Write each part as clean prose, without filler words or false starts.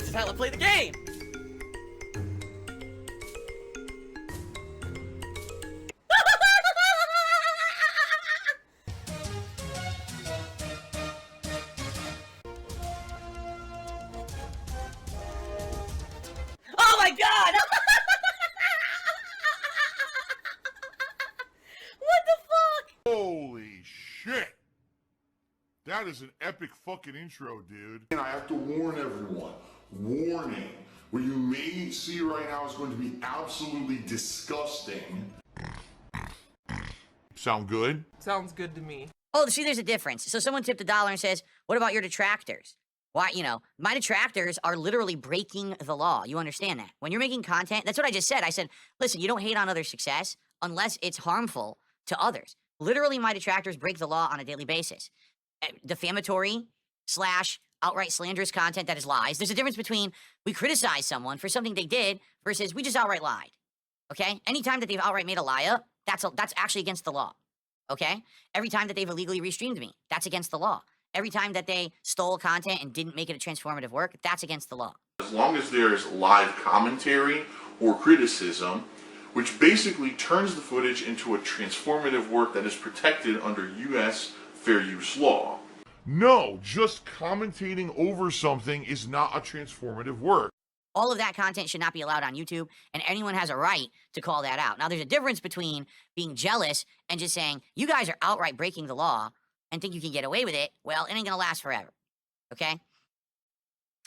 is how I play the game! Oh my god! What the fuck? Holy shit! That is an epic fucking intro, dude. And I have to warn everyone. Warning. What you may see right now is going to be absolutely disgusting. Sound good? Sounds good to me. Oh, see, there's a difference. So someone tipped $1 and says, what about your detractors? Why, you know, my detractors are literally breaking the law. You understand that? When you're making content, that's what I just said. I said, listen, you don't hate on other success unless it's harmful to others. Literally, my detractors break the law on a daily basis. Defamatory / outright slanderous content that is lies. There's a difference between we criticize someone for something they did versus we just outright lied. Okay? Anytime that they've outright made a lie up, that's actually against the law. Okay? Every time that they've illegally restreamed me, that's against the law. Every time that they stole content and didn't make it a transformative work, that's against the law. As long as there's live commentary or criticism, which basically turns the footage into a transformative work that is protected under U.S. fair use law. No, just commentating over something is not a transformative work. All of that content should not be allowed on YouTube, and anyone has a right to call that out. Now, there's a difference between being jealous and just saying, you guys are outright breaking the law and think you can get away with it. Well, it ain't gonna last forever, okay?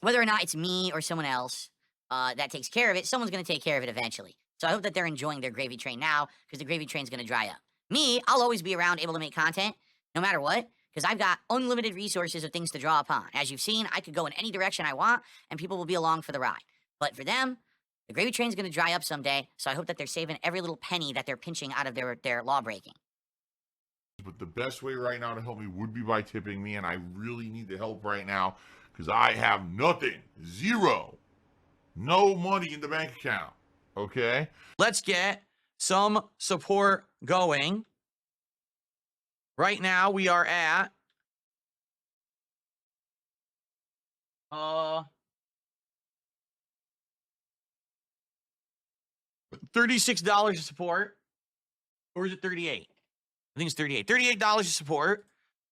Whether or not it's me or someone else that takes care of it, someone's gonna take care of it eventually. So I hope that they're enjoying their gravy train now, because the gravy train's gonna dry up. Me, I'll always be around able to make content, no matter what, because I've got unlimited resources of things to draw upon. As you've seen, I could go in any direction I want, and people will be along for the ride. But for them, the gravy train's gonna dry up someday, so I hope that they're saving every little penny that they're pinching out of their law breaking. But the best way right now to help me would be by tipping me, and I really need the help right now because I have nothing, zero, no money in the bank account, okay? Let's get some support going. Right now, we are at $36 to support. Or is it 38? I think it's 38. $38 to support.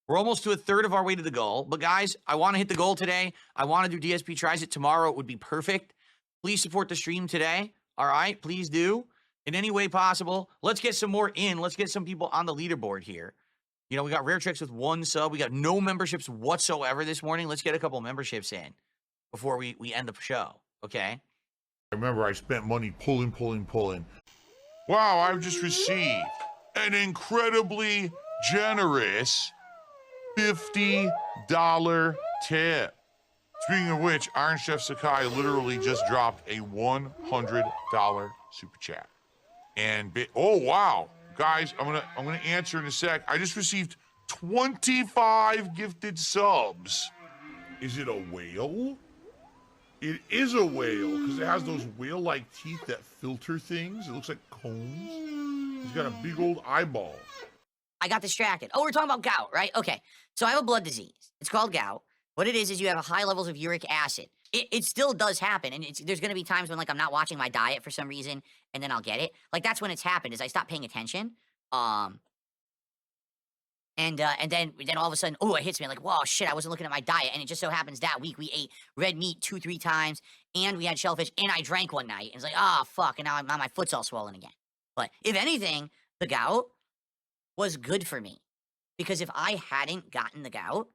We're almost to a third of our way to the goal. But guys, I want to hit the goal today. I want to do DSP tries it tomorrow. It would be perfect. Please support the stream today. All right, please do. In any way possible. Let's get some more in. Let's get some people on the leaderboard here. You know, we got Rare Tricks with 1 sub. We got no memberships whatsoever this morning. Let's get a couple memberships in before we end the show, okay? I remember I spent money pulling. Wow, I've just received an incredibly generous $50 tip. Speaking of which, Iron Chef Sakai literally just dropped a $100 super chat. And oh wow, guys, I'm gonna answer in a sec. I just received 25 gifted subs. Is it a whale? It is a whale because it has those whale-like teeth that filter things. It looks like cones. He's got a big old eyeball. I got distracted. Oh, we're talking about gout, right? Okay. So I have a blood disease. It's called gout. What it is you have high levels of uric acid. It still does happen, and there's going to be times when, like, I'm not watching my diet for some reason, and then I'll get it. Like, that's when it's happened, is I stop paying attention. And then all of a sudden, oh, it hits me. Like, whoa, shit, I wasn't looking at my diet. And it just so happens that week we ate red meat 2-3 times, and we had shellfish, and I drank one night. And it's like, oh, fuck, and now my foot's all swollen again. But if anything, the gout was good for me. Because if I hadn't gotten the gout,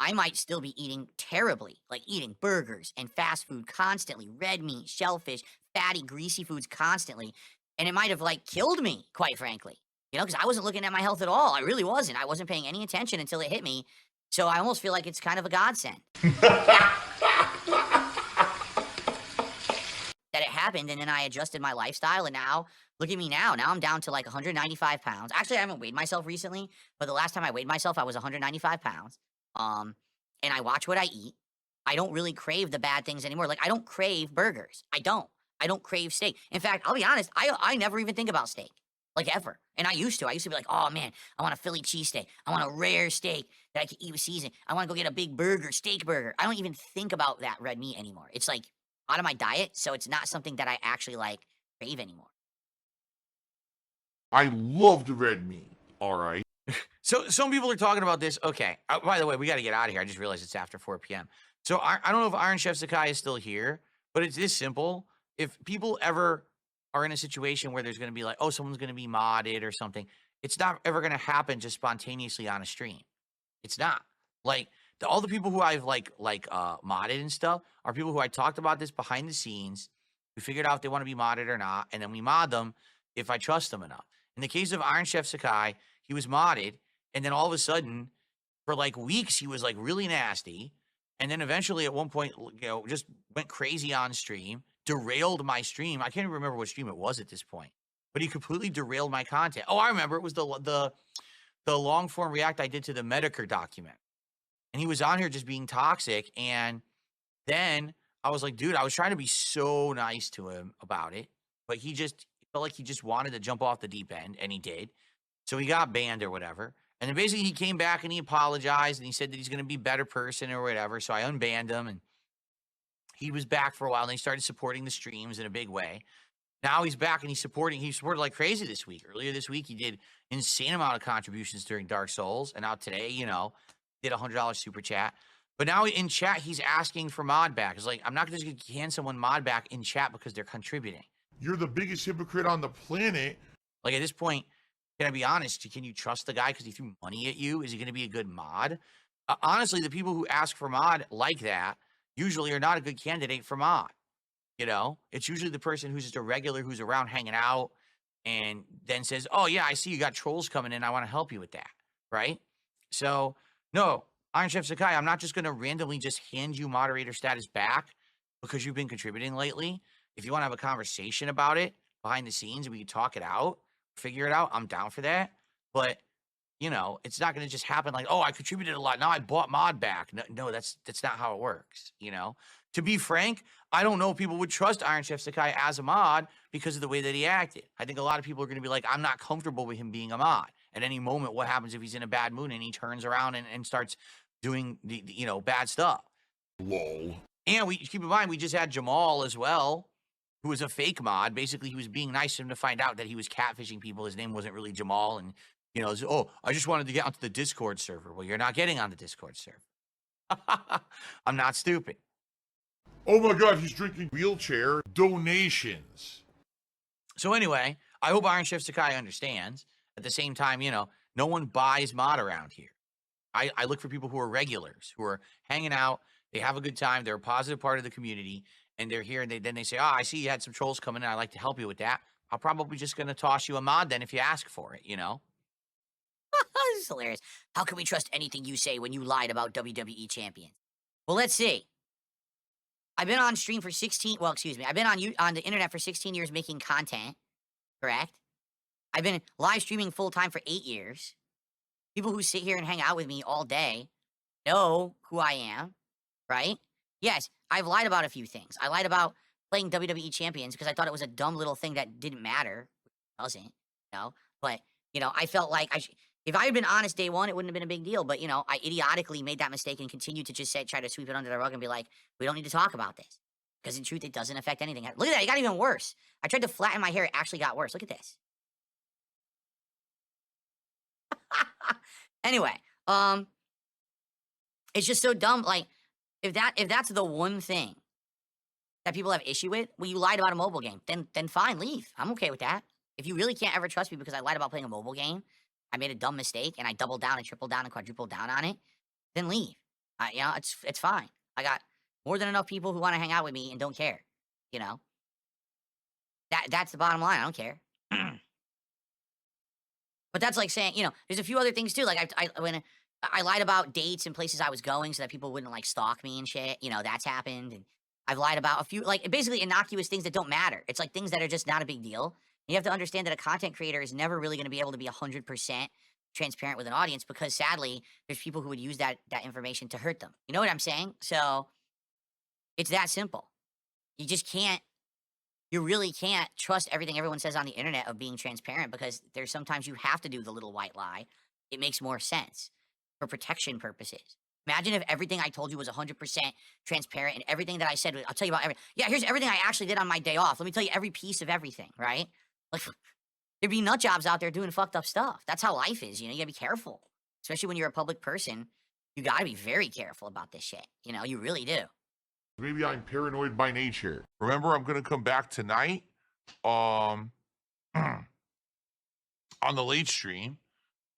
I might still be eating terribly. Like eating burgers and fast food constantly, red meat, shellfish, fatty, greasy foods constantly. And it might have, like, killed me, quite frankly. You know, because I wasn't looking at my health at all. I really wasn't. I wasn't paying any attention until it hit me. So I almost feel like it's kind of a godsend. That it happened, and then I adjusted my lifestyle, and now, look at me now. Now I'm down to like 195 pounds. Actually, I haven't weighed myself recently, but the last time I weighed myself, I was 195 pounds. And I watch what I eat. I don't really crave the bad things anymore. Like, I don't crave burgers. I don't crave steak. In fact, I'll be honest, I never even think about steak. Like, ever. And I used to be like, oh man, I want a Philly cheesesteak. I want a rare steak that I can eat with seasoning. I want to go get a big burger, steak burger. I don't even think about that red meat anymore. It's like, out of my diet, so it's not something that I actually like crave anymore. I love the red meat. All right. So some people are talking about this. Okay. By the way, we got to get out of here. I just realized it's after 4 p.m. So I don't know if Iron Chef Sakai is still here, but it's this simple. If people ever are in a situation where there's going to be like, oh, someone's going to be modded or something, it's not ever going to happen just spontaneously on a stream. It's not. Like all the people who I've modded and stuff are people who I talked about this behind the scenes. We figured out if they want to be modded or not, and then we mod them if I trust them enough. In the case of Iron Chef Sakai, he was modded, and then all of a sudden, for like weeks, he was like really nasty. And then eventually at one point, just went crazy on stream, derailed my stream. I can't even remember what stream it was at this point, but he completely derailed my content. Oh, I remember. It was the long form react I did to the Medicare document. And he was on here just being toxic. And then I was like, dude, I was trying to be so nice to him about it, but he felt like he just wanted to jump off the deep end, and he did. So he got banned or whatever. And then basically he came back and he apologized and he said that he's going to be a better person or whatever. So I unbanned him, and he was back for a while, and he started supporting the streams in a big way. Now he's back and he supported like crazy this week. Earlier this week, he did insane amount of contributions during Dark Souls. And now today, did a $100 super chat. But now in chat, he's asking for mod back. It's like, I'm not just going to hand someone mod back in chat because they're contributing. You're the biggest hypocrite on the planet. Like at this point, can I be honest? Can you trust the guy because he threw money at you? Is he going to be a good mod? Honestly, the people who ask for mod like that usually are not a good candidate for mod. It's usually the person who's just a regular who's around hanging out and then says, oh, yeah, I see you got trolls coming in. I want to help you with that. Right? So, no, Iron Chef Sakai, I'm not just going to randomly just hand you moderator status back because you've been contributing lately. If you want to have a conversation about it behind the scenes and we can talk it out, figure it out, I'm down for that. But, it's not going to just happen like, oh, I contributed a lot. Now I bought mod back. No, that's not how it works, To be frank, I don't know if people would trust Iron Chef Sakai as a mod because of the way that he acted. I think a lot of people are going to be like, I'm not comfortable with him being a mod. At any moment, what happens if he's in a bad mood and he turns around and starts doing the bad stuff? Lol. And we keep in mind, we just had Jamal as well, who was a fake mod. Basically, he was being nice to him to find out that he was catfishing people. His name wasn't really Jamal. And, oh, I just wanted to get onto the Discord server. Well, you're not getting on the Discord server. I'm not stupid. Oh my God, he's drinking wheelchair donations. So anyway, I hope Iron Chef Sakai understands. At the same time, no one buys mod around here. I look for people who are regulars, who are hanging out. They have a good time. They're a positive part of the community. And they're here, and then they say, oh, I see you had some trolls coming in. I'd like to help you with that. I'm probably just going to toss you a mod then if you ask for it, This is hilarious. How can we trust anything you say when you lied about WWE champions? Well, let's see. I've been on stream for I've been on the internet for 16 years making content, correct? I've been live streaming full-time for 8 years. People who sit here and hang out with me all day know who I am, right? Yes, I've lied about a few things. I lied about playing WWE champions because I thought it was a dumb little thing that didn't matter. It doesn't, But, I felt like if I had been honest day one, it wouldn't have been a big deal. But, I idiotically made that mistake and continued to just try to sweep it under the rug and be like, we don't need to talk about this. Because in truth, it doesn't affect anything. Look at that. It got even worse. I tried to flatten my hair. It actually got worse. Look at this. Anyway, it's just so dumb. Like, if that's the one thing that people have issue with, well, you lied about a mobile game, then fine, leave. I'm okay with that. If you really can't ever trust me because I lied about playing a mobile game, I made a dumb mistake and I doubled down and tripled down and quadrupled down on it, then leave. It's fine. I got more than enough people who want to hang out with me and don't care. That's the bottom line. I don't care. But that's like saying, there's a few other things too. Like when I lied about dates and places I was going so that people wouldn't like stalk me and shit. That's happened. And I've lied about a few like basically innocuous things that don't matter. It's like things that are just not a big deal. You have to understand that a content creator is never really going to be able to be 100% transparent with an audience because sadly, there's people who would use that information to hurt them. You know what I'm saying? So it's that simple. You really can't trust everything everyone says on the internet of being transparent because there's sometimes you have to do the little white lie. It makes more sense for protection purposes. Imagine if everything I told you was 100% transparent and everything that I said, I'll tell you about everything. Yeah, here's everything I actually did on my day off. Let me tell you every piece of everything, right? Like, there'd be nut jobs out there doing fucked up stuff. That's how life is, you know? You gotta be careful. Especially when you're a public person. You gotta be very careful about this shit. You know, you really do. Maybe I'm paranoid by nature. Remember, I'm gonna come back tonight, on the late stream,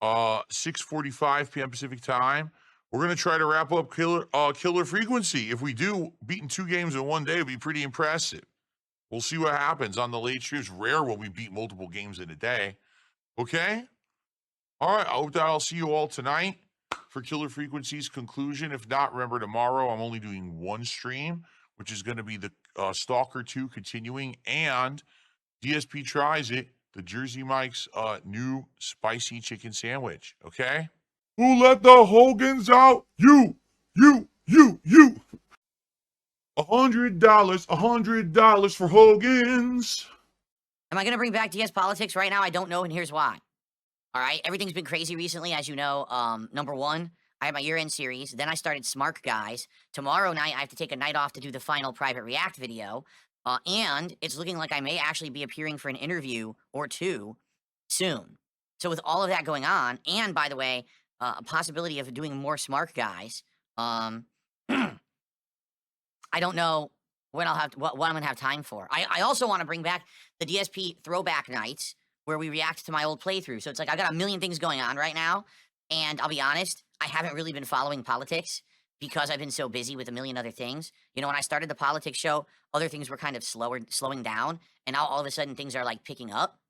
6:45 p.m. Pacific time. We're gonna try to wrap up Killer Frequency. If we do, beating 2 games in one day would be pretty impressive. We'll see what happens on the late stream. It's rare when we beat multiple games in a day. Okay? All right, I hope that I'll see you all tonight for Killer Frequency's conclusion. If not, remember tomorrow I'm only doing 1 stream, which is going to be the Stalker 2 continuing, and DSP tries it, the Jersey Mike's new spicy chicken sandwich. Okay? Who let the Hogans out? You. $100 for Hogan's. Am I gonna bring back DS Politics right now? I don't know, and here's why. All right, everything's been crazy recently, as you know. Number 1, I had my year-end series. Then I started Smart Guys. Tomorrow night, I have to take a night off to do the final private react video. And it's looking like I may actually be appearing for an interview or 2 soon. So with all of that going on, and by the way, a possibility of doing more Smart Guys, I don't know when I'll have what I'm gonna have time for. I also want to bring back the DSP throwback nights where we react to my old playthrough. So it's like I got a million things going on right now, and I'll be honest, I haven't really been following politics because I've been so busy with a million other things. You know, when I started the politics show, other things were kind of slowing down, and now all of a sudden things are like picking up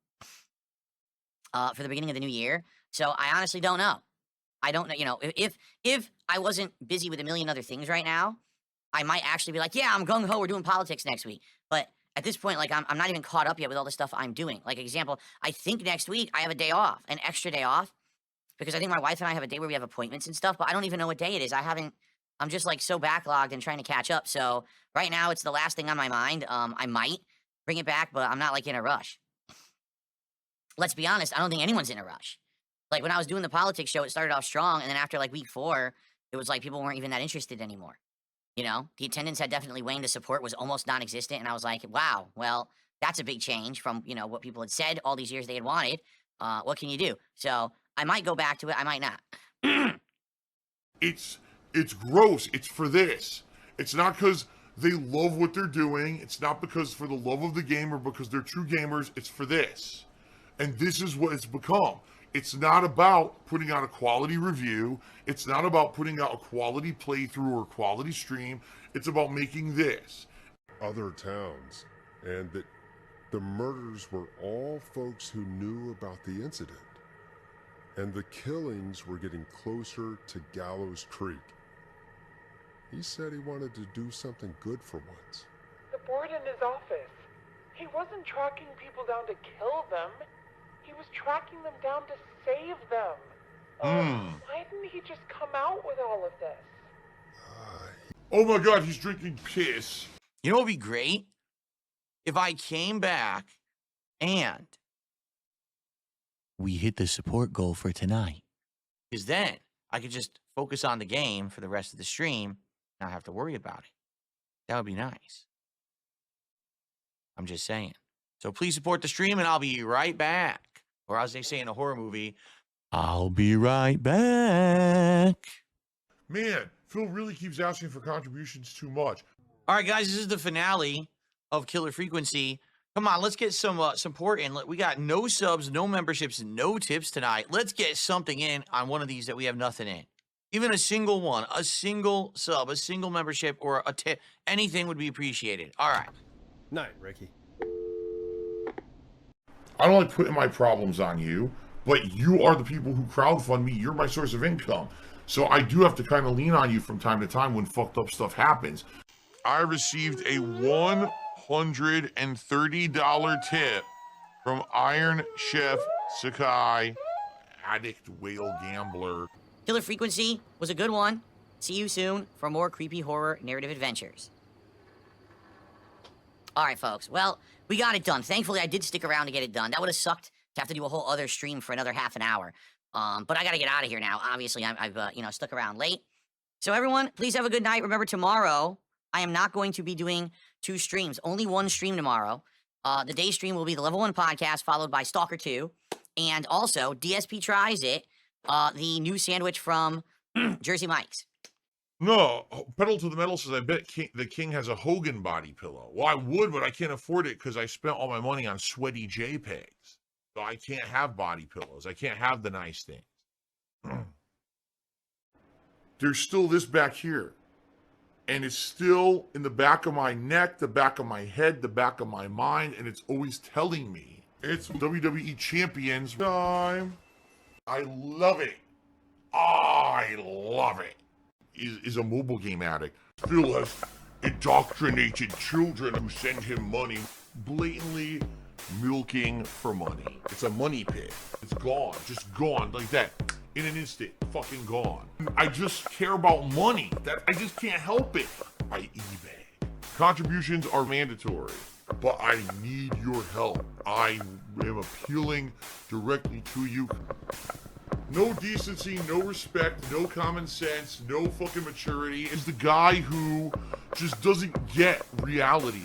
for the beginning of the new year. So I honestly don't know. I don't know. You know, if I wasn't busy with a million other things right now, I might actually be like, yeah, I'm gung-ho, we're doing politics next week. But at this point, like, I'm not even caught up yet with all the stuff I'm doing. Like, example, I think next week I have a day off, an extra day off, because I think my wife and I have a day where we have appointments and stuff, but I don't even know what day it is. I'm just, like, so backlogged and trying to catch up. So right now, it's the last thing on my mind. I might bring it back, but I'm not, like, in a rush. Let's be honest, I don't think anyone's in a rush. Like, when I was doing the politics show, it started off strong, and then after, like, week 4, it was like people weren't even that interested anymore. You know, the attendance had definitely waned. The support was almost non-existent. And I was like, wow, well, that's a big change from, you know, what people had said all these years they had wanted. What can you do? So I might go back to it. I might not. It's gross. It's for this. It's not because they love what they're doing. It's not because for the love of the game or because they're true gamers. It's for this. And this is what it's become. It's not about putting out a quality review. It's not about putting out a quality playthrough or quality stream. It's about making this. Other towns, and that the murders were all folks who knew about the incident. And the killings were getting closer to Gallows Creek. He said he wanted to do something good for once. The board in his office. He wasn't tracking people down to kill them. He was tracking them down to save them. Why didn't he just come out with all of this? Oh my God, he's drinking piss. You know what would be great? If I came back and we hit the support goal for tonight. Because then I could just focus on the game for the rest of the stream and not have to worry about it. That would be nice. I'm just saying. So please support the stream and I'll be right back. Or as they say in a horror movie, I'll be right back. Man, Phil really keeps asking for contributions too much. All right, guys, this is the finale of Killer Frequency. Come on, let's get some support in. We got no subs, no memberships, no tips tonight. Let's get something in on one of these that we have nothing in. Even a single one, a single sub, a single membership, or a tip. Anything would be appreciated. All right. Night, Ricky. I don't like putting my problems on you, but you are the people who crowdfund me. You're my source of income. So I do have to kind of lean on you from time to time when fucked up stuff happens. I received a $130 tip from Iron Chef Sakai, addict whale gambler. Killer Frequency was a good one. See you soon for more creepy horror narrative adventures. All right, folks. Well, we got it done. Thankfully, I did stick around to get it done. That would have sucked to have to do a whole other stream for another half an hour. But I got to get out of here now. Obviously, I've stuck around late. So everyone, please have a good night. Remember, tomorrow I am not going to be doing 2 streams. Only 1 stream tomorrow. The day stream will be the Level 1 podcast, followed by Stalker 2. And also, DSP Tries It, the new sandwich from Jersey Mike's. No, Pedal to the Metal says, I bet the king has a Hogan body pillow. Well, I would, but I can't afford it because I spent all my money on sweaty JPEGs. So I can't have body pillows. I can't have the nice things. There's still this back here. And it's still in the back of my neck, the back of my head, the back of my mind, and it's always telling me it's WWE Champions time. I love it. I love it. Is a mobile game addict. Still has indoctrinated children who send him money, blatantly milking for money. It's a money pit. It's gone, just gone like that. In an instant, fucking gone. I just care about money. I just can't help it. By eBay. Contributions are mandatory, but I need your help. I am appealing directly to you. No decency, no respect, no common sense, no fucking maturity. Is the guy who just doesn't get reality.